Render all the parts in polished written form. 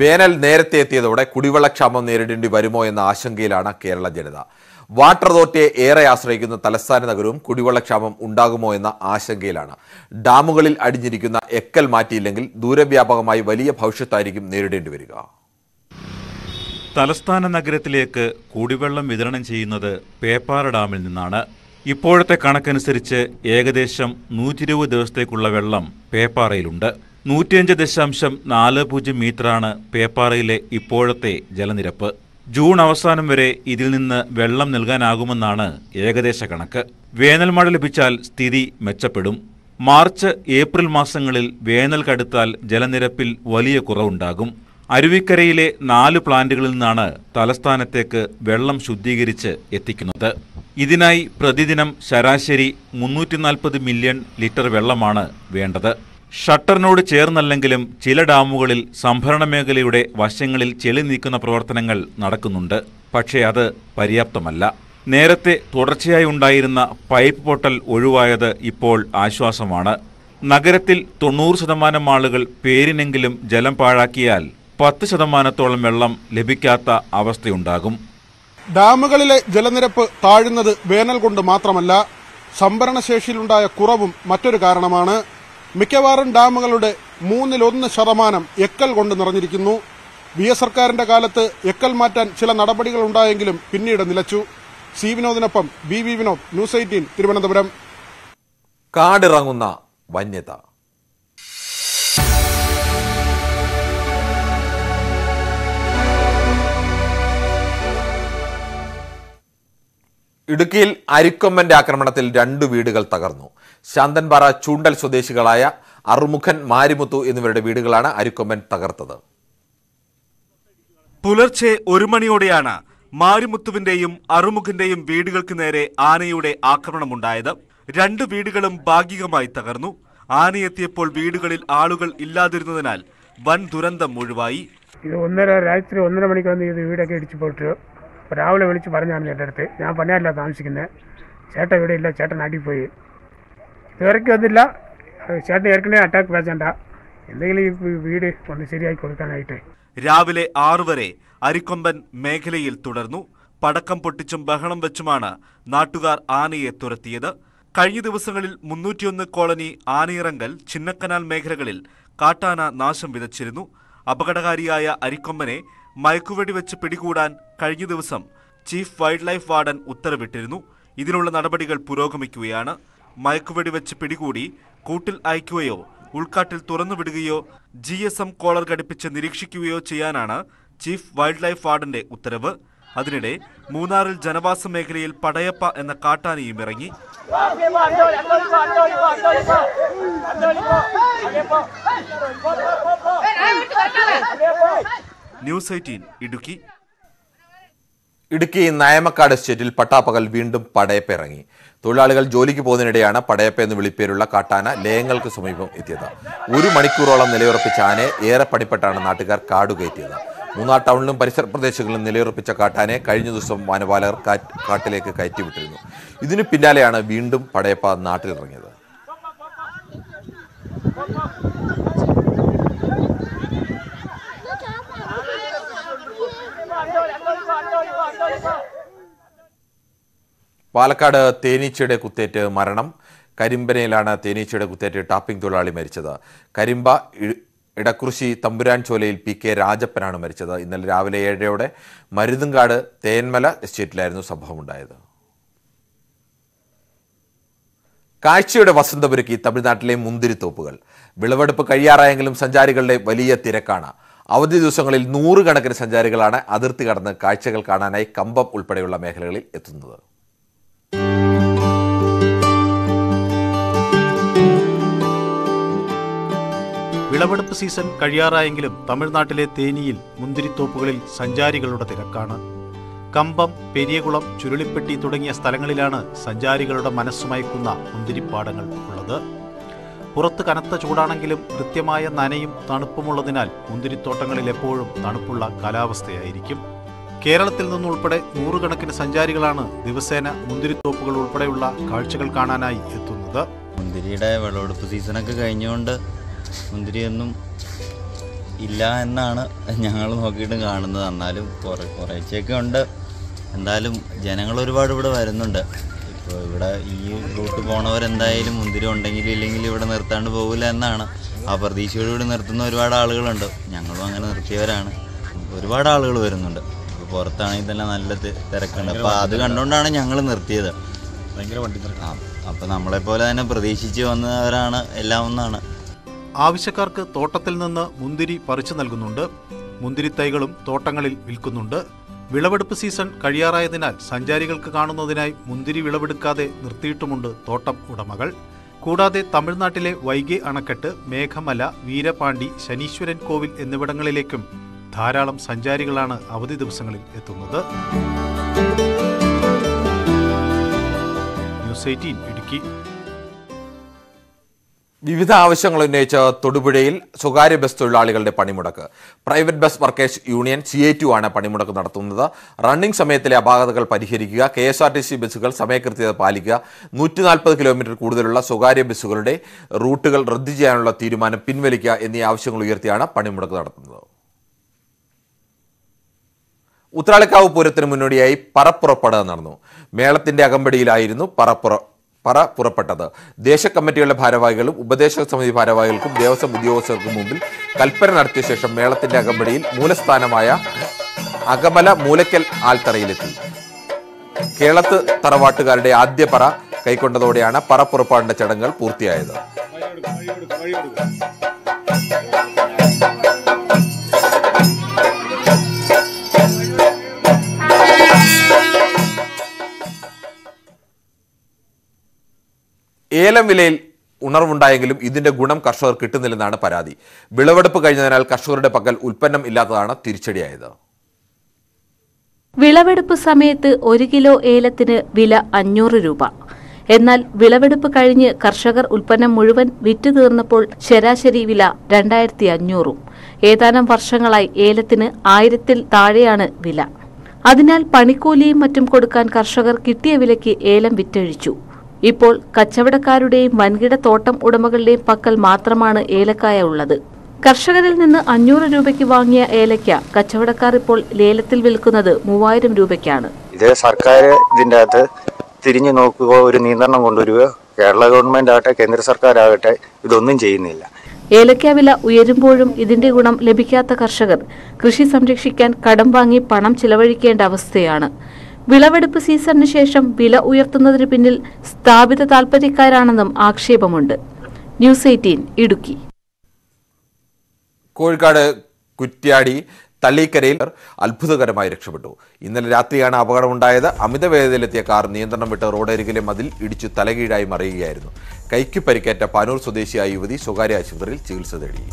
വേനൽ നേരത്തെ എത്തിയതോടെ കുടിവെള്ളക്ഷാമം നേരിടേണ്ടി വരുമോ എന്ന ആശങ്കയിലാണ് കേരള ജനത. വാട്ടർ അതോറിറ്റിയെ ഏറെ ആശ്രയിക്കുന്ന തലസ്ഥാന നഗരവും കുടിവെള്ളക്ഷാമം ഉണ്ടാകുമോ എന്ന ആശങ്കയിലാണ്. ഡാമുകളിൽ അടിഞ്ഞിരിക്കുന്ന എക്കൽ മാറ്റിയില്ലെങ്കിൽ ദൂരവ്യാപകമായി വലിയ ഭവിഷ്യത്തായിരിക്കും നേരിടേണ്ടി വരിക. തലസ്ഥാന നഗരത്തിലേക്ക് കുടിവെള്ളം വിതരണം ചെയ്യുന്നത് പേപ്പാറ ഡാമിൽ നിന്നാണ്. ഇപ്പോഴത്തെ കണക്കനുസരിച്ച് ഏകദേശം 120 ദിവസത്തേക്കുള്ള വെള്ളം പേപ്പാറയിലുണ്ട്. 105.40 മീറ്ററാണ് പേപ്പാറയിലെ ഇപ്പോഴത്തെ ജലനിരപ്പ്. ജൂൺ അവസാനം വരെ ഇതിൽ നിന്ന് വെള്ളം നൽകാനാകുമെന്നാണ് ഏകദേശ കണക്ക്. വേനൽ മഴ ലഭിച്ചാൽ സ്ഥിതി മെച്ചപ്പെടും. മാർച്ച്, ഏപ്രിൽ മാസങ്ങളിൽ വേനൽ കടുത്താൽ ജലനിരപ്പിൽ വലിയ കുറവുണ്ടാകും. അരുവിക്കരയിലെ 4 പ്ലാന്റുകളിൽ നിന്നാണ് തലസ്ഥാനത്തേക്ക് വെള്ളം ശുദ്ധീകരിച്ച് എത്തിക്കുന്നത്. ഇതിനായി പ്രതിദിനം ശരാശരി 340 മില്യൺ ലിറ്റർ വെള്ളമാണ് വേണ്ടത്. ഷട്ടറിനോട് ചേർന്നല്ലെങ്കിലും ചില ഡാമുകളിൽ സംഭരണ മേഖലയുടെ വശങ്ങളിൽ ചെളി നീക്കുന്ന പ്രവർത്തനങ്ങൾ നടക്കുന്നുണ്ട്. പക്ഷേ അത് പര്യാപ്തമല്ല. നേരത്തെ തുടർച്ചയായി ഉണ്ടായിരുന്ന പൈപ്പ് പൊട്ടൽ ഒഴിവായത് ഇപ്പോൾ ആശ്വാസമാണ്. നഗരത്തിൽ 90% ആളുകൾ പേരിനെങ്കിലും ജലം പാഴാക്കിയാൽ 10% വെള്ളം ലഭിക്കാത്ത അവസ്ഥയുണ്ടാകും. ഡാമുകളിലെ ജലനിരപ്പ് താഴുന്നത് വേനൽ കൊണ്ട് മാത്രമല്ല, സംഭരണശേഷിയിലുണ്ടായ കുറവും മറ്റൊരു കാരണമാണ്. മിക്കവാറും ഡാമുകളുടെ 1/3 എക്കൽ കൊണ്ട് നിറഞ്ഞിരിക്കുന്നു. സർക്കാരിന്റെ കാലത്ത് എക്കൽ മാറ്റാൻ ചില നടപടികൾ ഉണ്ടായെങ്കിലും പിന്നീട് നിലച്ചു. സി വിനോദിനൊപ്പം ബി വിനോദ്, ന്യൂസ് 18 തിരുവനന്തപുരം. കാടിറങ്ങുന്ന വന്യത. ഇടുക്കിയിൽ അരിക്കൊമ്പന്റെ ആക്രമണത്തിൽ 2 വീടുകൾ തകർന്നു. ശാന്തൻപാറ ചൂണ്ടൽ സ്വദേശികളായ അറുമുഖൻ, മാരിമുത്തു എന്നിവരുടെ വീടുകളാണ് അരിക്കൊമ്പൻ തകർത്തത്. പുലർച്ചെ 1 മണിയോടെയാണ് മാരിമുത്തുവിന്റെയും അറുമുഖന്റെയും വീടുകൾക്ക് നേരെ ആനയുടെ ആക്രമണമുണ്ടായത്. 2 വീടുകളും ഭാഗികമായി തകർന്നു. ആനയെത്തിയപ്പോൾ വീടുകളിൽ ആളുകൾ ഇല്ലാതിരുന്നതിനാൽ വൻ ദുരന്തം ഒഴിവായി. രാത്രി 1:30 മണിക്ക് വന്ന് ഇത് വീടൊക്കെ ഇടിച്ചു പോയിട്ട് രാവിലെ വിളിച്ച് പറഞ്ഞാണ് എൻ്റെ അടുത്ത്. ഞാൻ പണിയല്ല താമസിക്കുന്നത്, ചേട്ടൻ ഇവിടെ ഇല്ല, ചേട്ടൻ നാട്ടിൽ പോയി. ഇതുവരെയ്ക്ക് വന്നില്ല. ചേട്ടൻ ഏற்கனவே അറ്റാക്ക് പേച്ചണ്ട, എന്തെങ്കിലും ഈ വീട് ഒന്ന് ശരിയാക്കി കൊടുക്കാനായിട്ട്. രാവിലെ 6 വരെ അരിക്കൊമ്പൻ മേഖലയിൽ തുടർന്നു. പടക്കം പൊട്ടിച്ചും ബഹളം വെച്ചുമാണ് നാട്ടുകാർ ആനയെ തുരത്തിയത്. കഴിഞ്ഞ ദിവസങ്ങളിൽ 301 കോളനി, ആനയിറങ്കൽ, ചിന്നക്കനാൽ മേഖലകളിൽ കാട്ടാന നാശം വിതച്ചിരുന്നു. അപകടകാരിയായ അരിക്കൊമ്പനെ മയക്കുവെടി വെച്ച് പിടികൂടാൻ കഴിഞ്ഞ ദിവസം ചീഫ് വൈൽഡ് ലൈഫ് വാർഡൻ ഉത്തരവിട്ടിരുന്നു. ഇതിനുള്ള നടപടികൾ പുരോഗമിക്കുകയാണ്. മയക്കുവെടി വെച്ച് പിടികൂടി കൂട്ടിൽ അയക്കുകയോ ഉൾക്കാട്ടിൽ തുറന്നുവിടുകയോ GSM കോളർ ഘടിപ്പിച്ച് നിരീക്ഷിക്കുകയോ ചെയ്യാനാണ് ചീഫ് വൈൽഡ് ലൈഫ് വാർഡന്റെ ഉത്തരവ്. അതിനിടെ മൂന്നാറിൽ ജനവാസ മേഖലയിൽ പടയപ്പ എന്ന കാട്ടാനയും ഇറങ്ങി. ന്യൂസ് 18 ഇടുക്കി. ഇടുക്കി നയമക്കാട് എസ്റ്റേറ്റിൽ പട്ടാപ്പകൽ വീണ്ടും പടയപ്പ ഇറങ്ങി. തൊഴിലാളികൾ ജോലിക്ക് പോകുന്നതിനിടെയാണ് പടയപ്പ എന്ന് വിളിപ്പേരുള്ള കാട്ടാന ലയങ്ങൾക്ക് സമീപം എത്തിയത്. 1 മണിക്കൂറോളം നിലയുറപ്പിച്ച ആനയെ ഏറെ പണിപ്പെട്ടാണ് നാട്ടുകാർ കാടുകയറ്റിയത്. മൂന്നാർ ടൗണിലും പരിസര പ്രദേശങ്ങളിലും നിലയുറപ്പിച്ച കാട്ടാനെ കഴിഞ്ഞ ദിവസം വനപാലകർ കാട്ടിലേക്ക് കയറ്റിവിട്ടിരുന്നു. ഇതിനു പിന്നാലെയാണ് വീണ്ടും പടയപ്പ നാട്ടിലിറങ്ങിയത്. പാലക്കാട് തേനീച്ചയുടെ കുത്തേറ്റ് മരണം. കരിമ്പനയിലാണ് തേനീച്ചയുടെ കുത്തേറ്റ് ടാപ്പിംഗ് തൊഴിലാളി മരിച്ചത്. കരിമ്പ ഇടക്കുറിശി തമ്പുരാൻ ചോലയിൽ PK രാജപ്പനാണ് മരിച്ചത്. ഇന്നലെ രാവിലെ 7:00 മരുതുങ്കാട് തേന്മല എസ്റ്റേറ്റിലായിരുന്നു സംഭവമുണ്ടായത്. കാഴ്ചയുടെ വസന്തപുരക്കി തമിഴ്നാട്ടിലെ മുന്തിരിത്തോപ്പുകൾ. വിളവെടുപ്പ് കഴിയാറായെങ്കിലും സഞ്ചാരികളുടെ വലിയ തിരക്കാണ്. അവധി ദിവസങ്ങളിൽ 100 കണക്കിന് സഞ്ചാരികളാണ് അതിർത്തി കടന്ന് കാഴ്ചകൾ കാണാനായി കമ്പം ഉൾപ്പെടെയുള്ള മേഖലകളിൽ എത്തുന്നത്. വിളവെടുപ്പ് സീസൺ കഴിയാറായെങ്കിലും തമിഴ്നാട്ടിലെ തേനിയിൽ മുന്തിരിത്തോപ്പുകളിൽ സഞ്ചാരികളുടെ തിരക്കാണ്. കമ്പം, പെരിയകുളം, ചുരുളിപ്പെട്ടി തുടങ്ങിയ സ്ഥലങ്ങളിലാണ് സഞ്ചാരികളുടെ മനസ്സുമയക്കുന്ന മുന്തിരിപ്പാടങ്ങൾ ഉള്ളത്. പുറത്ത് കനത്ത ചൂടാണെങ്കിലും കൃത്യമായ നനയും തണുപ്പുമുള്ളതിനാൽ മുന്തിരിത്തോട്ടങ്ങളിൽ എപ്പോഴും തണുപ്പുള്ള കാലാവസ്ഥയായിരിക്കും. കേരളത്തിൽ നിന്നുൾപ്പെടെ 100 കണക്കിന് സഞ്ചാരികളാണ് ദിവസേന മുന്തിരിത്തോപ്പുകൾ ഉൾപ്പെടെയുള്ള കാഴ്ചകൾ കാണാനായി എത്തുന്നത്. മുന്തിരിയുടെ വിളവെടുപ്പ് സീസണൊക്കെ കഴിഞ്ഞുകൊണ്ട് മുന്തിരിയൊന്നും ഇല്ല എന്നാണ് ഞങ്ങൾ നോക്കിയിട്ട് കാണുന്നത്. എന്നാലും കുറേശ്ശെയൊക്കെ ഉണ്ട്. എന്തായാലും ജനങ്ങൾ ഒരുപാട് ഇവിടെ വരുന്നുണ്ട്. ഇപ്പോൾ ഇവിടെ ഈ റൂട്ട് പോണവരെന്തായാലും മുന്തിരി ഉണ്ടെങ്കിലും ഇല്ലെങ്കിലും ഇവിടെ നിർത്താണ്ട് പോകില്ല എന്നാണ് ആ പ്രതീക്ഷയോടുകൂടി നിർത്തുന്ന ഒരുപാട് ആളുകളുണ്ട്. ഞങ്ങളും അങ്ങനെ നിർത്തിയവരാണ്. ഒരുപാട് ആളുകൾ വരുന്നുണ്ട്. ഇപ്പോൾ പുറത്താണെങ്കിൽ തന്നെ നല്ല തിരക്കുണ്ട്. അപ്പോൾ അത് കണ്ടുകൊണ്ടാണ് ഞങ്ങൾ നിർത്തിയത്. ഭയങ്കര വണ്ടി തിരക്കാണ്. അപ്പോൾ നമ്മളെപ്പോലെ തന്നെ പ്രതീക്ഷിച്ച് വന്നവരാണ് എല്ലാം ഒന്നാണ്. ആവശ്യക്കാർക്ക് തോട്ടത്തിൽ നിന്ന് മുന്തിരി പറിച്ചു നൽകുന്നുണ്ട്. മുന്തിരി തൈകളും തോട്ടങ്ങളിൽ വിൽക്കുന്നുണ്ട്. വിളവെടുപ്പ് സീസൺ കഴിയാറായതിനാൽ സഞ്ചാരികൾക്ക് കാണുന്നതിനായി മുന്തിരി വിളവെടുക്കാതെ നിർത്തിയിട്ടുമുണ്ട് തോട്ടം ഉടമകൾ. കൂടാതെ തമിഴ്നാട്ടിലെ വൈഗൈ അണക്കെട്ട്, മേഘമല, വീരപാണ്ടി, ശനീശ്വരൻ കോവിൽ എന്നിവിടങ്ങളിലേക്കും ധാരാളം സഞ്ചാരികളാണ് അവധി ദിവസങ്ങളിൽ എത്തുന്നത്. ന്യൂസ് 18 ഇടുക്കി. വിവിധ ആവശ്യങ്ങൾ ഉന്നയിച്ച് തൊടുപുഴയിൽ സ്വകാര്യ ബസ് തൊഴിലാളികളുടെ പണിമുടക്ക്. Private bus workers union CA2 ആണ് പണിമുടക്ക് നടത്തുന്നത്. റണ്ണിംഗ് സമയത്തിലെ അപാകതകൾ പരിഹരിക്കുക, KSRTC ബസ്സുകൾ സമയകൃത്യത പാലിക്കുക, 140 കിലോമീറ്റർ കൂടുതലുള്ള സ്വകാര്യ ബസ്സുകളുടെ റൂട്ടുകൾ റദ്ദു ചെയ്യാനുള്ള തീരുമാനം പിൻവലിക്കുക എന്നീ ആവശ്യങ്ങൾ ഉയർത്തിയാണ് പണിമുടക്ക് നടത്തുന്നത്. ഉത്രാളിക്കാവ് പൂരത്തിന് മുന്നോടിയായി പറപ്പുറപ്പാട് നടന്നു. മേളത്തിന്റെ അകമ്പടിയിലായിരുന്നു പറ പുറപ്പെട്ടത്. ദേശകമ്മിറ്റികളുടെ ഭാരവാഹികളും ഉപദേശക സമിതി ഭാരവാഹികൾക്കും ദേവസ്വം ഉദ്യോഗസ്ഥർക്കും മുമ്പിൽ കൽപ്പന നടത്തിയ ശേഷം മേളത്തിന്റെ അകമ്പടിയിൽ മൂലസ്ഥാനമായ അകമല മൂലക്കൽ ആൽത്തറയിലെത്തി. കേളത്ത് തറവാട്ടുകാരുടെ ആദ്യ പറ കൈക്കൊണ്ടതോടെയാണ് പറപ്പുറപ്പാടിന്റെ ചടങ്ങുകൾ പൂർത്തിയായത്. ഏലം വിലയിൽ ഉണർവുണ്ടായെങ്കിലും ഇതിന്റെ ഗുണം കർഷകർ കിട്ടുന്നില്ലെന്നാണ് പരാതി. വിളവെടുപ്പ് കഴിഞ്ഞതിനാൽ കർഷകരുടെ പക്കൽ ഉൽപ്പന്നം ഇല്ലാത്തതാണ് തിരിച്ചടിയായത്. വിളവെടുപ്പ് സമയത്ത് 1 കിലോ ഏലത്തിന് വില 500 രൂപ. എന്നാൽ വിളവെടുപ്പ് കഴിഞ്ഞ് കർഷകർ ഉൽപ്പന്നം മുഴുവൻ വിറ്റു തീർന്നപ്പോൾ ശരാശരി വില 2500. ഏതാനും വർഷങ്ങളായി ഏലത്തിന് 1000-ൽ താഴെയാണ് വില. അതിനാൽ പണിക്കൂലിയും മറ്റും കൊടുക്കാൻ കർഷകർ കിട്ടിയ വിലയ്ക്ക് ഏലം വിറ്റഴിച്ചു. ഇപ്പോൾ കച്ചവടക്കാരുടെയും വൻകിട തോട്ടം ഉടമകളുടെയും പക്കൽ മാത്രമാണ് ഏലക്കായ ഉള്ളത്. കർഷകരിൽ നിന്ന് 500 രൂപയ്ക്ക് വാങ്ങിയ ഏലക്ക കച്ചവടക്കാർ ഇപ്പോൾ ലേലത്തിൽ വിൽക്കുന്നത് 3000 രൂപയ്ക്കാണ്. ഇത് സർക്കാർ ഇതിൻ്റെ അകത്ത് തിരിഞ്ഞു നോക്കുക, ഒരു നിയന്ത്രണം കൊണ്ടുവരിക. കേരള ഗവൺമെന്റ് ആകട്ടെ കേന്ദ്ര സർക്കാർ ആകട്ടെ ഇതൊന്നും ചെയ്യുന്നില്ല. ഏലക്ക വില ഉയരുമ്പോഴും ഇതിന്റെ ഗുണം ലഭിക്കാത്ത കർഷകർ കൃഷി സംരക്ഷിക്കാൻ കടം വാങ്ങി പണം ചിലവഴിക്കേണ്ട അവസ്ഥയാണ്. വിളവെടുപ്പ് സീസണിന് ശേഷം വില ഉയർത്തുന്നതിന് പിന്നിൽ സ്ഥാപിത താൽപര്യക്കാരാണെന്നും ആക്ഷേപമുണ്ട്. ന്യൂസ് 18 ഇടുക്കി. കോഴിക്കോട് കുറ്റ്യാടി തള്ളീക്കരയിൽ അത്ഭുതകരമായി രക്ഷപ്പെട്ടു. ഇന്നലെ രാത്രിയാണ് അപകടമുണ്ടായത്. അമിത വേഗതയിലെത്തിയ കാർ നിയന്ത്രണം വിട്ട് റോഡരികിലെ മതിൽ ഇടിച്ചു തലകീഴായി മറിയുകയായിരുന്നു. കൈക്ക് പരിക്കേറ്റ പാനൂർ സ്വദേശിയായ യുവതി സ്വകാര്യ ആശുപത്രിയിൽ ചികിത്സ തേടി.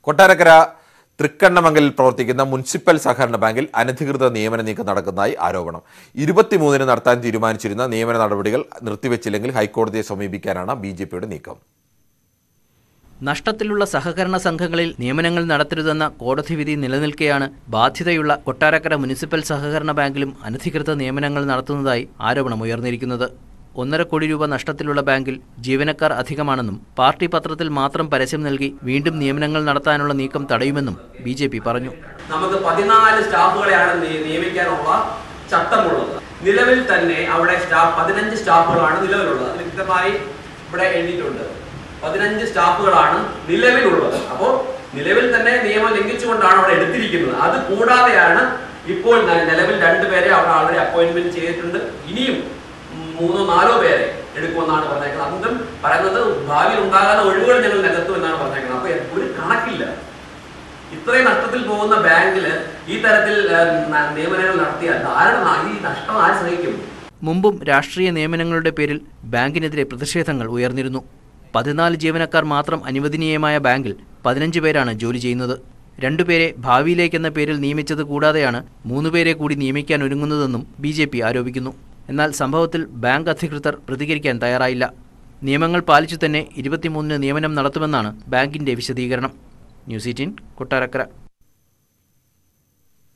കൊട്ടാരക്കര തൃക്കണ്ണമംഗലിൽ പ്രവർത്തിക്കുന്ന മുനിസിപ്പൽ സഹകരണ ബാങ്കിൽ അനധികൃത നിയമന നീക്കം നടക്കുന്നതായി ആരോപണം. 23-ന് നടത്താൻ തീരുമാനിച്ചിരുന്ന നിയമന നടപടികൾ നിർത്തിവെച്ചില്ലെങ്കിൽ ഹൈക്കോടതിയെ സമീപിക്കാനാണ് BJPയുടെ നീക്കം. നഷ്ടത്തിലുള്ള സഹകരണ സംഘങ്ങളിൽ നിയമനങ്ങൾ നടത്തരുതെന്ന കോടതി വിധി നിലനിൽക്കെയാണ് ബാധ്യതയുള്ള കൊട്ടാരക്കര മുനിസിപ്പൽ സഹകരണ ബാങ്കിലും അനധികൃത നിയമനങ്ങൾ നടത്തുന്നതായി ആരോപണമുയർന്നിരിക്കുന്നത്. 1.5 കോടി രൂപ നഷ്ടത്തിലുള്ള ബാങ്കിൽ ജീവനക്കാർ അധികമാണെന്നും പാർട്ടി പത്രത്തിൽ മാത്രം പരസ്യം നൽകി വീണ്ടും നിയമനങ്ങൾ നടത്താനുള്ള നീക്കം തടയുമെന്നും BJP പറഞ്ഞു. നമുക്ക് 14 സ്റ്റാഫുകളെയാണ് നിയമിക്കാനുള്ള ചട്ടമുള്ളത്. നിലവിൽ തന്നെ അവിടെ 15 സ്റ്റാഫുകളാണ് നിലവിലുള്ളത്. അത് വ്യക്തമായി ഇവിടെ എഴുതിയിട്ടുണ്ട്. 15 സ്റ്റാഫുകളാണ് നിലവിലുള്ളത്. അപ്പോൾ നിലവിൽ തന്നെ നിയമം ലംഘിച്ചുകൊണ്ടാണ് അവിടെ എടുത്തിരിക്കുന്നത്. അത് കൂടാതെയാണ് ഇപ്പോൾ നിലവിൽ 2 പേരെ അവിടെ ആൾറെഡി അപ്പോയിന്റ്മെന്റ് ചെയ്തിട്ടുണ്ട്. ഇനിയും 3-4 പേരെ എടുക്കുമെന്നാണ് പറഞ്ഞേക്കുന്നത്. അതും പറയുന്നത് ഭാവിയിൽ ഉണ്ടാകാത്ത ഒഴിവുകൾ ഞങ്ങൾ നികത്തും എന്നാണ് പറഞ്ഞേക്കുന്നത്. അപ്പൊ ഒരു കണക്കില്ല. ഇത്രയും നഷ്ടത്തിൽ പോകുന്ന ബാങ്കില് ഈ തരത്തിൽ നിയമനങ്ങൾ നടത്തിയാൽ ഈ നഷ്ടം ആര് സഹിക്കും? മുമ്പും രാഷ്ട്രീയ നിയമനങ്ങളുടെ പേരിൽ ബാങ്കിനെതിരെ പ്രതിഷേധങ്ങൾ ഉയർന്നിരുന്നു. 14 ജീവനക്കാർ മാത്രം അനുവദനീയമായ ബാങ്കിൽ 15 പേരാണ് ജോലി ചെയ്യുന്നത്. 2 പേരെ ഭാവിയിലേക്കെന്ന പേരിൽ നിയമിച്ചത് കൂടാതെയാണ് 3 പേരെ കൂടി നിയമിക്കാൻ ഒരുങ്ങുന്നതെന്നും BJP ആരോപിക്കുന്നു. എന്നാൽ സംഭവത്തിൽ ബാങ്ക് അധികൃതർ പ്രതികരിക്കാൻ തയ്യാറായില്ല. നിയമങ്ങൾ പാലിച്ചു തന്നെ 23-ന് നിയമനം നടത്തുമെന്നാണ് ബാങ്കിന്റെ വിശദീകരണം. ന്യൂസ് 18 കൊട്ടാരക്കര.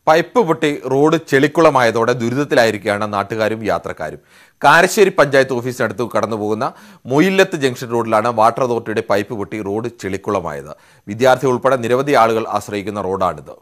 പൈപ്പ് പൊട്ടി റോഡ് ചെളിക്കുളമായതോടെ ദുരിതത്തിലായിരിക്കുകയാണ് നാട്ടുകാരും യാത്രക്കാരും. കാരശ്ശേരി പഞ്ചായത്ത് ഓഫീസിനടുത്ത് കടന്നുപോകുന്ന മൊയില്ലത്ത് ജംഗ്ഷൻ റോഡിലാണ് വാട്ടർ അതോറിറ്റിയുടെ പൈപ്പ് പൊട്ടി റോഡ് ചെളിക്കുളമായത്. വിദ്യാർത്ഥികൾ ഉൾപ്പെടെ നിരവധി ആളുകൾ ആശ്രയിക്കുന്ന റോഡാണിത്.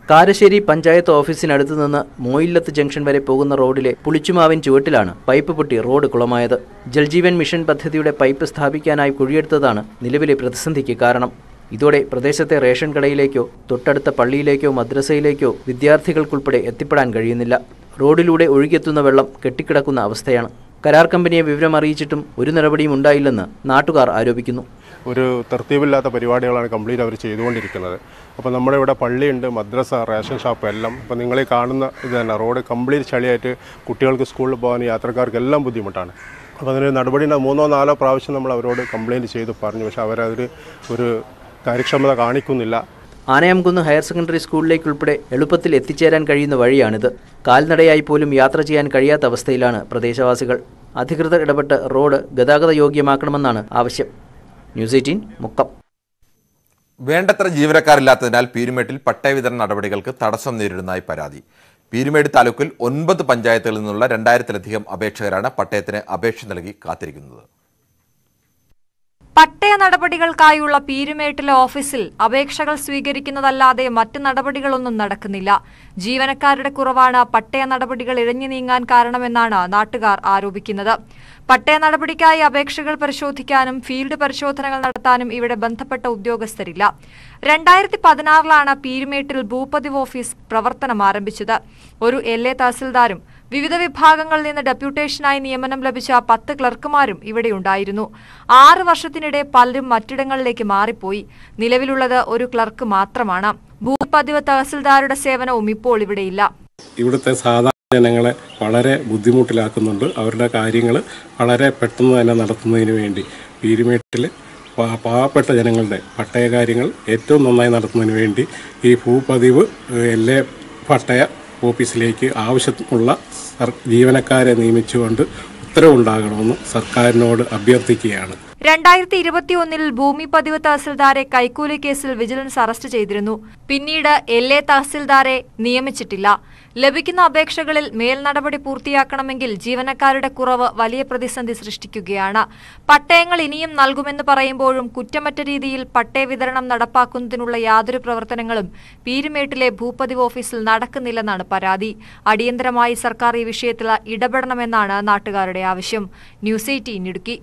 കാരശ്ശേരി പഞ്ചായത്ത് ഓഫീസിനടുത്ത് നിന്ന് മോയില്ലത്ത് ജംഗ്ഷൻ വരെ പോകുന്ന റോഡിലെ പുളിച്ചുമാവിൻ ചുവട്ടിലാണ് പൈപ്പ് പൊട്ടി റോഡ് കുളമായത്. ജൽജീവൻ മിഷൻ പദ്ധതിയുടെ പൈപ്പ് സ്ഥാപിക്കാനായി കുഴിയെടുത്തതാണ് നിലവിലെ പ്രതിസന്ധിക്ക് കാരണം. ഇതോടെ പ്രദേശത്തെ റേഷൻ കടയിലേക്കോ തൊട്ടടുത്ത പള്ളിയിലേക്കോ മദ്രസയിലേക്കോ വിദ്യാർത്ഥികൾക്കുൾപ്പെടെ എത്തിപ്പെടാൻ കഴിയുന്നില്ല. റോഡിലൂടെ ഒഴുകിയെത്തുന്ന വെള്ളം കെട്ടിക്കിടക്കുന്ന അവസ്ഥയാണ്. കരാർ കമ്പനിയെ വിവരം അറിയിച്ചിട്ടും ഒരു നടപടിയും ഉണ്ടായില്ലെന്ന് നാട്ടുകാർ ആരോപിക്കുന്നു. ഒരു തർത്തീവില്ലാത്ത പരിപാടികളാണ് കംപ്ലീറ്റ് അവർ ചെയ്തുകൊണ്ടിരിക്കുന്നത്. അപ്പോൾ നമ്മുടെ ഇവിടെ പള്ളിയുണ്ട്, മദ്രസ, റേഷൻ ഷോപ്പ് എല്ലാം. ഇപ്പോൾ നിങ്ങൾ ഈ കാണുന്ന ഇത് തന്നെ റോഡ് കംപ്ലീറ്റ് ചളിയായിട്ട് കുട്ടികൾക്ക് സ്കൂളിൽ പോകാൻ യാത്രക്കാർക്ക് എല്ലാം ബുദ്ധിമുട്ടാണ്. അപ്പോൾ അതിനൊരു നടപടി 3-4 പ്രാവശ്യം നമ്മൾ അവരോട് കംപ്ലയിൻറ്റ് ചെയ്ത് പറഞ്ഞു. പക്ഷേ അവരതിൽ ഒരു കാര്യക്ഷമത കാണിക്കുന്നില്ല. ആനയാംകുന്ന് ഹയർ സെക്കൻഡറി സ്കൂളിലേക്കുൾപ്പെടെ എളുപ്പത്തിൽ എത്തിച്ചേരാൻ കഴിയുന്ന വഴിയാണിത്. കാൽനടയായി പോലും യാത്ര ചെയ്യാൻ കഴിയാത്ത അവസ്ഥയിലാണ് പ്രദേശവാസികൾ. അധികൃതർ ഇടപെട്ട് റോഡ് ഗതാഗത യോഗ്യമാക്കണമെന്നാണ് ആവശ്യം. ന്യൂസ് 18 മുക്കം. വേണ്ടത്ര ജീവനക്കാരില്ലാത്തതിനാൽ പീരുമേട്ടിൽ പട്ടയ വിതരണ നടപടികൾക്ക് തടസ്സം നേരിടുന്നതായി പരാതി. പീരുമേട് താലൂക്കിൽ 9 പഞ്ചായത്തുകളിൽ നിന്നുള്ള 2000-ലധികം അപേക്ഷകരാണ് പട്ടയത്തിന് അപേക്ഷ നൽകി കാത്തിരിക്കുന്നത്. പട്ടയ നടപടികൾക്കായുള്ള പീരുമേട്ടിലെ ഓഫീസിൽ അപേക്ഷകൾ സ്വീകരിക്കുന്നതല്ലാതെ മറ്റ് നടപടികളൊന്നും നടക്കുന്നില്ല. ജീവനക്കാരുടെ കുറവാണ് പട്ടയ നടപടികൾ ഇഴഞ്ഞു നീങ്ങാൻ കാരണമെന്നാണ് നാട്ടുകാർ ആരോപിക്കുന്നത്. പട്ടയ നടപടിക്കായി അപേക്ഷകൾ പരിശോധിക്കാനും ഫീൽഡ് പരിശോധനകൾ നടത്താനും ഇവിടെ ബന്ധപ്പെട്ട ഉദ്യോഗസ്ഥരില്ല. 2016-ലാണ് പീരുമേട്ടിൽ ഭൂപതിവ് ഓഫീസ് പ്രവർത്തനം ആരംഭിച്ചത്. ഒരു LA തഹസിൽദാരും വിവിധ വിഭാഗങ്ങളിൽ നിന്ന് ഡെപ്യൂട്ടേഷനായി നിയമനം ലഭിച്ച 10 ക്ലർക്കുമാരും ഇവിടെയുണ്ടായിരുന്നു. 6 വർഷത്തിനിടെ പലരും മറ്റിടങ്ങളിലേക്ക് മാറിപ്പോയി. നിലവിലുള്ളത് ഒരു ക്ലർക്ക് മാത്രമാണ്. ഭൂപതിവ് തഹസിൽദാരുടെ സേവനവും ഇപ്പോൾ ഇവിടെയില്ല. ഇവിടുത്തെ സാധാരണ ജനങ്ങളെ വളരെ ബുദ്ധിമുട്ടിലാക്കുന്നുണ്ട്. അവരുടെ കാര്യങ്ങൾ വളരെ പെട്ടെന്ന് തന്നെ നടത്തുന്നതിന് വേണ്ടി പീരുമേട്ടിൽ പാവപ്പെട്ട ജനങ്ങളുടെ പട്ടയ കാര്യങ്ങൾ ഏറ്റവും നന്നായി നടത്തുന്നതിന് വേണ്ടി ഈ ഭൂപതിവ് LA പട്ടയ ഓഫീസിലേക്ക് ആവശ്യമുള്ള ജീവനക്കാരെ നിയമിച്ചുകൊണ്ട് ഉത്തരവുണ്ടാകണമെന്ന് സർക്കാരിനോട് അഭ്യർത്ഥിക്കുകയാണ്. 2021-ൽ ഭൂമി പതിവ് തഹസിൽദാരെ കൈക്കൂലി കേസിൽ വിജിലൻസ് അറസ്റ്റ് ചെയ്തിരുന്നു. പിന്നീട് LA തഹസിൽദാരെ നിയമിച്ചിട്ടില്ല. ലഭിക്കുന്ന അപേക്ഷകളിൽ മേൽ നടപടി പൂർത്തിയാക്കണമെങ്കിൽ ജീവനക്കാരുടെ കുറവ് വലിയ പ്രതിസന്ധി സൃഷ്ടിക്കുകയാണ്. പട്ടയങ്ങൾ ഇനിയും നൽകുമെന്ന് പറയുമ്പോഴും കുറ്റമറ്റ രീതിയിൽ പട്ടയ വിതരണം നടപ്പാക്കുന്നതിനുള്ള യാതൊരു പ്രവർത്തനങ്ങളും പീരുമേട്ടിലെ ഭൂപതിവ് ഓഫീസിൽ നടക്കുന്നില്ലെന്നാണ് പരാതി. അടിയന്തരമായി സർക്കാർ ഈ വിഷയത്തിൽ ഇടപെടണമെന്നാണ് നാട്ടുകാരുടെ ആവശ്യം. ന്യൂസ് 18 ഇടുക്കി.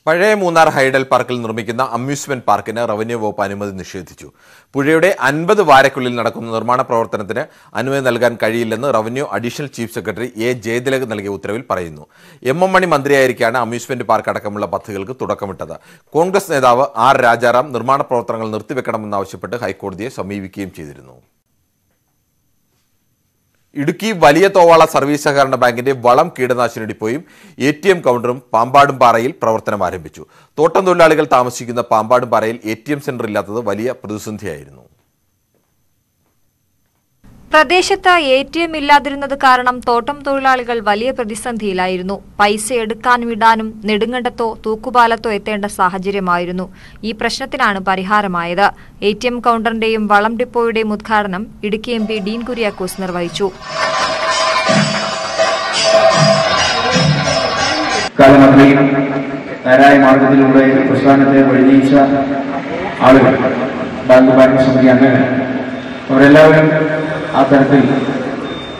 പഴയ മൂന്നാർ ഹൈഡൽ പാർക്കിൽ നിർമ്മിക്കുന്ന അമ്യൂസ്മെന്റ് പാർക്കിന് റവന്യൂ വകുപ്പ് അനുമതി നിഷേധിച്ചു. പുഴയുടെ 50 വാരയ്ക്കുള്ളിൽ നടക്കുന്ന നിർമ്മാണ പ്രവർത്തനത്തിന് അനുമതി നൽകാൻ കഴിയില്ലെന്ന് revenue additional chief secretary Jayathilak നൽകിയ ഉത്തരവിൽ പറയുന്നു. MM മണി മന്ത്രിയായിരിക്കാണ് അമ്യൂസ്മെന്റ് പാർക്ക് അടക്കമുള്ള പദ്ധതികൾക്ക് തുടക്കമിട്ടത്. കോൺഗ്രസ് നേതാവ് രാജാറാം നിർമ്മാണ പ്രവർത്തനങ്ങൾ നിർത്തിവെക്കണമെന്നാവശ്യപ്പെട്ട് ഹൈക്കോടതിയെ സമീപിക്കുകയും ചെയ്തിരുന്നു. ഇടുക്കി വലിയ തോവാള സർവീസ് സഹകരണ ബാങ്കിന്റെ വളം കീടനാശിനി ഡിപ്പോയും ATM കൗണ്ടറും പാമ്പാടുംപാറയിൽ പ്രവർത്തനം ആരംഭിച്ചു. തോട്ടം തൊഴിലാളികൾ താമസിക്കുന്ന പാമ്പാടുംപാറയിൽ ATM സെന്റർ ഇല്ലാത്തത് വലിയ പ്രതിസന്ധിയായിരുന്നു. പ്രദേശത്ത് ATM ഇല്ലാതിരുന്നത് കാരണം തോട്ടം തൊഴിലാളികൾ വലിയ പ്രതിസന്ധിയിലായിരുന്നു. പൈസ എടുക്കാനും ഇടാനും നെടുങ്കണ്ടത്തോ തൂക്കുപാലത്തോ എത്തേണ്ട സാഹചര്യമായിരുന്നു. ഈ പ്രശ്നത്തിനാണ് പരിഹാരമായത്. ATM കൗണ്ടറിന്റെയും വളം ഡിപ്പോയുടെയും ഉദ്ഘാടനം ഇടുക്കി MP ഡീൻ കുര്യാക്കോസ് നിർവഹിച്ചു. മാർഗത്തിലൂടെ പ്രസ്ഥാനത്തെ വഴിനയിച്ച ആളുകൾ ബാങ്ക് ഭരണസമിതി അംഗങ്ങൾ അവരെല്ലാവരും ആ തരത്തിൽ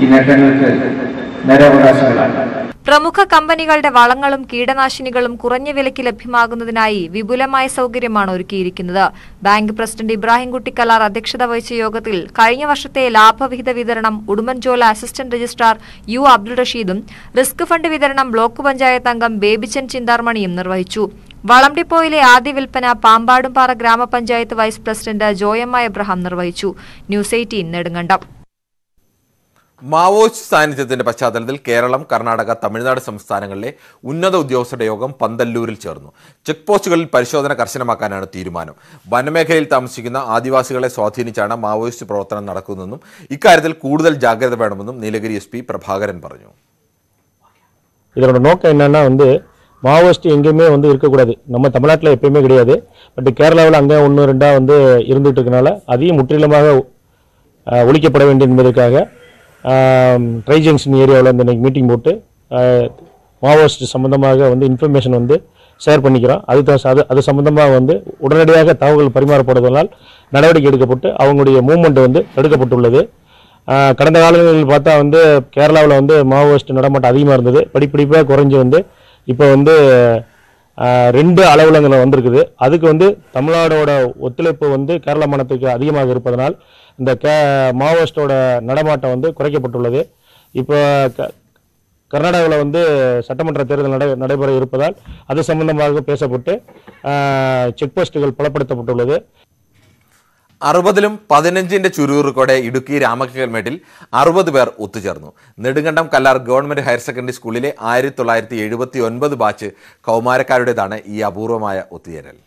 ഈ നേട്ടങ്ങൾക്ക് നേരാവകാശങ്ങളാണ്. പ്രമുഖ കമ്പനികളുടെ വളങ്ങളും കീടനാശിനികളും കുറഞ്ഞ വിലയ്ക്ക് ലഭ്യമാകുന്നതിനായി വിപുലമായ സൗകര്യമാണ് ഒരുക്കിയിരിക്കുന്നത്. ബാങ്ക് പ്രസിഡന്റ് ഇബ്രാഹിംകുട്ടി കലാർ അധ്യക്ഷത വഹിച്ച യോഗത്തിൽ കഴിഞ്ഞ വർഷത്തെ ലാഭവിഹിത വിതരണം Udumbanchola assistant registrar U Abdul റഷീദും റിസ്ക് ഫണ്ട് വിതരണം ബ്ലോക്ക് പഞ്ചായത്ത് അംഗം ബേബിച്ചൻ ചിന്താർമണിയും നിർവഹിച്ചു. വളം ഡിപ്പോയിലെ ആദ്യ വിൽപ്പന പാമ്പാടുംപാറ ഗ്രാമപഞ്ചായത്ത് വൈസ് പ്രസിഡന്റ് ജോയമ്മ എബ്രഹാം നിർവഹിച്ചു. ന്യൂസ് 18 നെടുങ്കണ്ടം. മാവോയിസ്റ്റ് സാന്നിധ്യത്തിന്റെ പശ്ചാത്തലത്തിൽ കേരളം, കർണാടക, തമിഴ്നാട് സംസ്ഥാനങ്ങളിലെ ഉന്നത ഉദ്യോഗസ്ഥരുടെ യോഗം പന്തല്ലൂരിൽ ചേർന്നു. ചെക്ക് പോസ്റ്റുകളിൽ പരിശോധന കർശനമാക്കാനാണ് തീരുമാനം. വനമേഖലയിൽ താമസിക്കുന്ന ആദിവാസികളെ സ്വാധീനിച്ചാണ് മാവോയിസ്റ്റ് പ്രവർത്തനം നടക്കുന്നതെന്നും ഇക്കാര്യത്തിൽ കൂടുതൽ ജാഗ്രത വേണമെന്നും നീലഗിരി SP പ്രഭാകരൻ പറഞ്ഞു. இதோட நோக்கம் என்னன்னா மாவோயிஸ்ட் எங்கேயுமே வந்து இருக்கக்கூடாது. நம்ம தமிழ்நாட்டில் எப்பயுமே கிடையாது. பட் கேரளாவில் அங்கே 1-2 வந்து இருந்துகிட்டு இருக்கனால அதையும் முற்றிலுமாக ஒழிக்கப்பட வேண்டும் என்பதற்காக ட்ரை ஜங்ஷன் ஏரியாவில் வந்து இன்றைக்கி மீட்டிங் போட்டு மாவோயிஸ்ட் சம்மந்தமாக வந்து இன்ஃபர்மேஷன் வந்து ஷேர் பண்ணிக்கிறோம். அது சம்மந்தமாக வந்து உடனடியாக தகவல் பரிமாறப்படுவதனால் நடவடிக்கை எடுக்கப்பட்டு அவங்களுடைய மூவ்மெண்ட் வந்து தடுக்கப்பட்டுள்ளது. கடந்த காலங்களில் பார்த்தா வந்து கேரளாவில் வந்து மாவோயிஸ்ட் நடமாட்டம் அதிகமாக இருந்தது. படிப்படிப்பாக குறைஞ்சி வந்து இப்போ வந்து 2 அலுவலகங்கள் வந்திருக்குது. அதுக்கு வந்து தமிழ்நாடோட ஒத்துழைப்பு வந்து கேரள மாநிலத்துக்கு அதிகமாக இருப்பதனால் இந்த மாவோயிஸ்டோட நடமாட்டம் வந்து குறைக்கப்பட்டுள்ளது. இப்போ கர்நாடகாவில் வந்து சட்டமன்ற தேர்தல் நடைபெற இருப்பதால் அது சம்பந்தமாக பேசப்பட்டு செக் போஸ்റ്റുகள் பலப்படுத்தப்பட்டுள்ளது. 60-ലും 15-ന്റെ ചുരുറുകോടെ ഇടുക്കി രാമക്കൽമേട്ടിൽ 60 പേർ ഒത്തുചേർന്നു. Nedumkandam Kallar government higher secondary സ്കൂളിലെ 1979 ബാച്ച് കൗമാരക്കാരുടേതാണ് ഈ അപൂർവമായ ഒത്തുചേരൽ.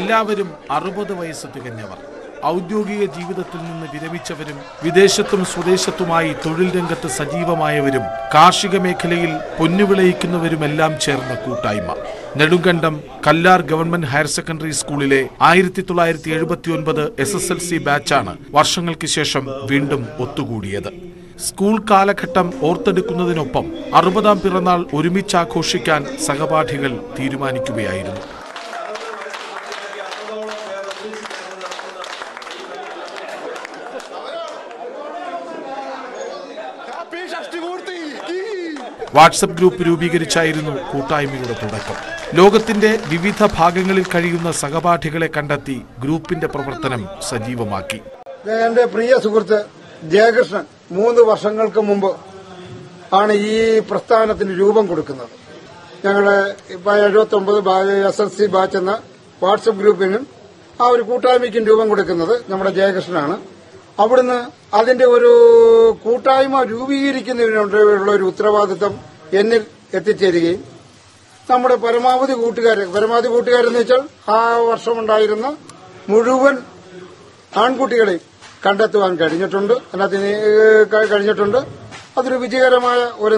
എല്ലാവരും 60 വയസ്സ് തികഞ്ഞവർ. ഔദ്യോഗിക ജീവിതത്തിൽ നിന്ന് വിരമിച്ചവരും വിദേശത്തും സ്വദേശത്തുമായി തൊഴിൽ രംഗത്ത് സജീവമായവരും കാർഷിക മേഖലയിൽ പൊന്നുവിളയിക്കുന്നവരുമെല്ലാം ചേർന്ന കൂട്ടായ്മ. Nedumkandam Kallar government higher secondary സ്കൂളിലെ 1979 SSLC ബാച്ചാണ് വർഷങ്ങൾക്ക് ശേഷം വീണ്ടും ഒത്തുകൂടിയത്. സ്കൂൾ കാലഘട്ടം ഓർത്തെടുക്കുന്നതിനൊപ്പം 60-ാം പിറന്നാൾ ഒരുമിച്ചാഘോഷിക്കാൻ സഹപാഠികൾ തീരുമാനിക്കുകയായിരുന്നു. വാട്സപ്പ് ഗ്രൂപ്പ് രൂപീകരിച്ചായിരുന്നു കൂട്ടായ്മയുടെ തുടക്കം. ലോകത്തിന്റെ വിവിധ ഭാഗങ്ങളിൽ കഴിയുന്ന സഹപാഠികളെ കണ്ടെത്തി ഗ്രൂപ്പിന്റെ പ്രവർത്തനം സജീവമാക്കി. എന്റെ പ്രിയ സുഹൃത്ത് ജയകൃഷ്ണൻ 3 വർഷങ്ങൾക്ക് മുമ്പ് ആണ് ഈ പ്രസ്ഥാനത്തിന് രൂപം കൊടുക്കുന്നത്. ഞങ്ങള് 79 SSLC ബാച്ച് എന്ന വാട്സപ്പ് ഗ്രൂപ്പിനും ആ ഒരു കൂട്ടായ്മയ്ക്കും രൂപം കൊടുക്കുന്നത് നമ്മുടെ ജയകൃഷ്ണനാണ്. അവിടുന്ന് അതിന്റെ ഒരു കൂട്ടായ്മ രൂപീകരിക്കുന്നതിനുള്ള ഒരു ഉത്തരവാദിത്തം എന്നിൽ എത്തിച്ചേരുകയും നമ്മുടെ പരമാവധി കൂട്ടുകാരെന്ന് വെച്ചാൽ ആ വർഷമുണ്ടായിരുന്ന മുഴുവൻ ആൺകുട്ടികളെയും കണ്ടെത്തുവാൻ കഴിഞ്ഞിട്ടുണ്ട്. അതൊരു വിജയകരമായ ഒരു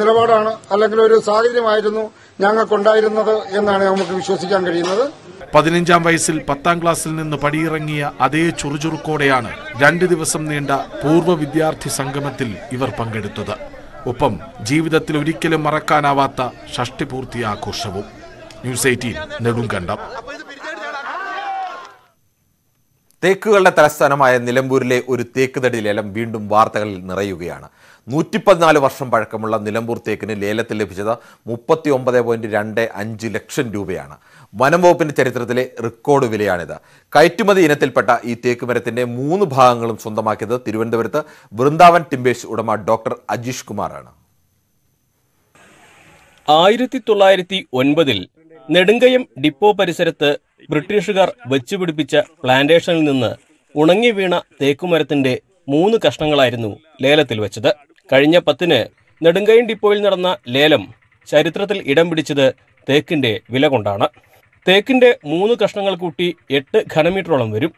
നിലപാടാണ്, അല്ലെങ്കിൽ ഒരു സാഹചര്യമായിരുന്നു ഞങ്ങൾക്കുണ്ടായിരുന്നത് എന്നാണ് നമുക്ക് വിശ്വസിക്കാൻ കഴിയുന്നത്. 15-ാം വയസ്സിൽ 10-ാം ക്ലാസ്സിൽ നിന്ന് പടിയിറങ്ങിയ അതേ ചുറുചുറുക്കോടെയാണ് 2 ദിവസം നീണ്ട പൂർവ്വ വിദ്യാർത്ഥി സംഗമത്തിൽ ഇവർ പങ്കെടുത്തത്. ഒപ്പം ജീവിതത്തിൽ ഒരിക്കലും മറക്കാനാവാത്ത ഷഷ്ടിപൂർത്തി ആഘോഷവും. ന്യൂസ് 18 നെടുങ്കണ്ടം. തേക്കുകളുടെ തലസ്ഥാനമായ നിലമ്പൂരിലെ ഒരു തേക്ക് തടി ലേലം വീണ്ടും വാർത്തകളിൽ നിറയുകയാണ്. 114 വർഷം പഴക്കമുള്ള നിലമ്പൂർ തേക്കിന് ലേലത്തിൽ ലഭിച്ചത് 39.25 ലക്ഷം രൂപയാണ്. വനം വകുപ്പിന്റെ ചരിത്രത്തിലെ റെക്കോർഡ് വിലയാണിത്. കയറ്റുമതി ഇനത്തിൽപ്പെട്ട ഈ തേക്ക് മരത്തിന്റെ 3 ഭാഗങ്ങളും സ്വന്തമാക്കിയത് തിരുവനന്തപുരത്ത് വൃന്ദാവൻ ടിംബേഴ്സ് ഉടമ ഡോക്ടർ അജീഷ് കുമാറാണ്. 1909 നെടുങ്കയം ഡിപ്പോ പരിസരത്ത് ബ്രിട്ടീഷുകാർ വെച്ചുപിടിപ്പിച്ച പ്ലാന്റേഷനിൽ നിന്ന് ഉണങ്ങി വീണ തേക്കുമരത്തിന്റെ 3 കഷ്ണങ്ങളായിരുന്നു ലേലത്തിൽ വെച്ചത്. കഴിഞ്ഞ 10-ന് നെടുങ്കയം ഡിപ്പോയിൽ നടന്ന ലേലം ചരിത്രത്തിൽ ഇടം പിടിച്ചത് തേക്കിന്റെ വില കൊണ്ടാണ്. തേക്കിന്റെ 3 കഷ്ണങ്ങൾ കൂട്ടി 8 ഘനമീറ്ററോളം വരും.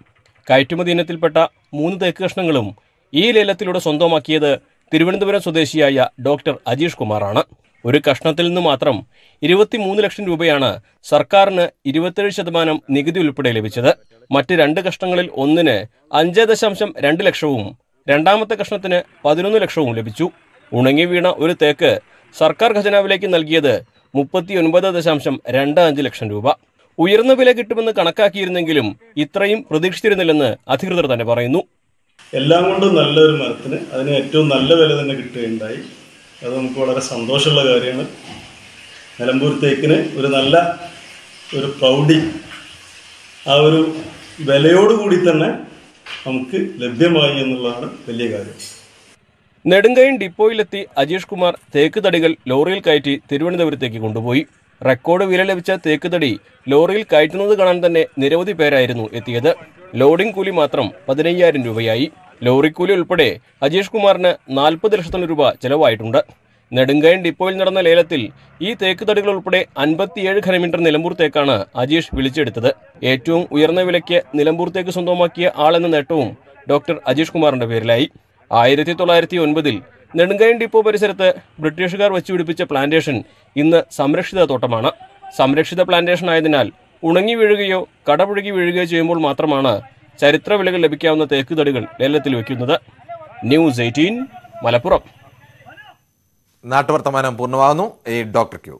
കയറ്റുമതി ഇനത്തിൽപ്പെട്ട 3 തേക്ക് കഷ്ണങ്ങളും ഈ ലേലത്തിലൂടെ സ്വന്തമാക്കിയത് തിരുവനന്തപുരം സ്വദേശിയായ ഡോക്ടർ അജീഷ് കുമാറാണ്. ഒരു കഷ്ണത്തിൽ നിന്ന് മാത്രം 23 ലക്ഷം രൂപയാണ് സർക്കാരിന് 27% നികുതി ഉൾപ്പെടെ ലഭിച്ചത്. മറ്റ് 2 കഷ്ണങ്ങളിൽ ഒന്നിന് 5.2 ലക്ഷവും രണ്ടാമത്തെ കഷ്ണത്തിന് 11 ലക്ഷവും ലഭിച്ചു. ഉണങ്ങി വീണ ഒരു തേക്ക് സർക്കാർ ഖജനാവിലേക്ക് നൽകിയത് 39.25 ലക്ഷം രൂപ. ഉയർന്ന വില കിട്ടുമെന്ന് കണക്കാക്കിയിരുന്നെങ്കിലും ഇത്രയും പ്രതീക്ഷിച്ചിരുന്നില്ലെന്ന് അധികൃതർ തന്നെ പറയുന്നു. എല്ലാം കൊണ്ടും നല്ലൊരു മരത്തിന് അതിന് ഏറ്റവും നല്ല വില തന്നെ കിട്ടുകയുണ്ടായി. അത് നമുക്ക് വളരെ സന്തോഷമുള്ള കാര്യമാണ്. നിലമ്പൂർ തേക്കിന് ഒരു നല്ല ഒരു പ്രൗഢി ആ ഒരു വിലയോടുകൂടി തന്നെ നമുക്ക് ലഭ്യമായി എന്നുള്ളതാണ് വലിയ കാര്യം. നെടുങ്കയം ഡിപ്പോയിലെത്തി അജീഷ് കുമാർ തേക്ക് തടികൾ ലോറിയിൽ കയറ്റി തിരുവനന്തപുരത്തേക്ക് കൊണ്ടുപോയി. റെക്കോർഡ് വില ലഭിച്ച തേക്ക് തടി ലോറിയിൽ കയറ്റുന്നത് കാണാൻ തന്നെ നിരവധി പേരായിരുന്നു എത്തിയത്. ലോഡിംഗ് കൂലി മാത്രം 15,000 രൂപയായി. ലോറിക്കൂലി ഉൾപ്പെടെ അജീഷ് കുമാറിന് 40 ലക്ഷത്തിന് രൂപ ചെലവായിട്ടുണ്ട്. നെടുങ്കയം ഡിപ്പോയിൽ നടന്ന ലേലത്തിൽ ഈ തേക്ക് തടികൾ ഉൾപ്പെടെ 57 ഘനമീറ്റർ നിലമ്പൂർ തേക്കാണ് അജീഷ് വിളിച്ചെടുത്തത്. ഏറ്റവും ഉയർന്ന വിലയ്ക്ക് നിലമ്പൂർ തേക്ക് സ്വന്തമാക്കിയ ആളെന്ന നേട്ടവും ഡോക്ടർ അജീഷ് കുമാറിന്റെ പേരിലായി. 1909 നെടുങ്കയം ഡിപ്പോ പരിസരത്ത് ബ്രിട്ടീഷുകാർ വെച്ചുപിടിപ്പിച്ച പ്ലാന്റേഷൻ ഇന്ന് സംരക്ഷിത തോട്ടമാണ്. സംരക്ഷിത പ്ലാന്റേഷൻ ആയതിനാൽ ഉണങ്ങി വീഴുകയോ കടപുഴകി വീഴുകയോ ചെയ്യുമ്പോൾ മാത്രമാണ് ചരിത്ര വിലകൾ ലഭിക്കാവുന്ന തേക്ക് തടികൾ ലേലത്തിൽ വയ്ക്കുന്നത്. ന്യൂസ് 18 മലപ്പുറം. നാട്ടുവർത്തമാനം പൂർണ്ണമാകുന്നു. Doctor Q.